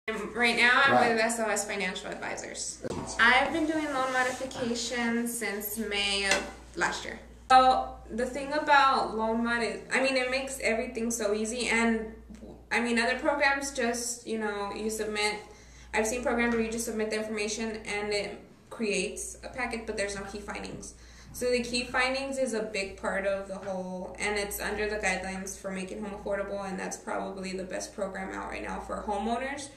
Right now, I'm with SOS Financial Advisors. I've been doing loan modification since May of last year. So the thing about loan mod is, it makes everything so easy. And other programs just, you submit. I've seen programs where you just submit the information and it creates a packet, but there's no key findings. So the key findings is a big part of the whole, and it's under the guidelines for making home affordable, and that's probably the best program out right now for homeowners,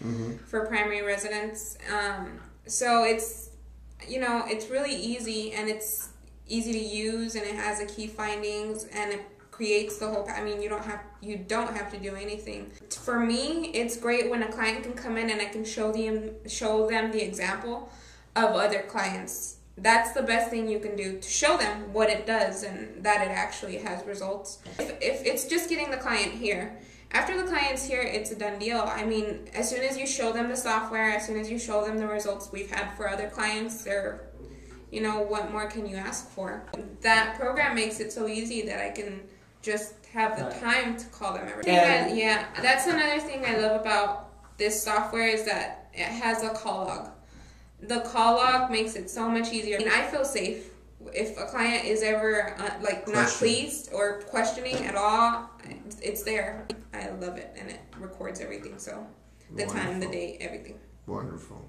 for primary residents. So it's, it's really easy, and it's easy to use, and it has the key findings, and it creates the whole, you don't have to do anything. For me, it's great when a client can come in and I can show them the example of other clients. That's the best thing you can do, to show them what it does and that it actually has results. If it's just getting the client here, after the client's here, it's a done deal. As soon as you show them the software, as soon as you show them the results we've had for other clients, they're, what more can you ask for? That program makes it so easy that I can just have the time to call them every day. Yeah, that's another thing I love about this software, is that it has a call log. The call log makes it so much easier. I feel safe if a client is ever not pleased or questioning at all. It's there. I love it, and it records everything. So the time, the date, everything. Wonderful.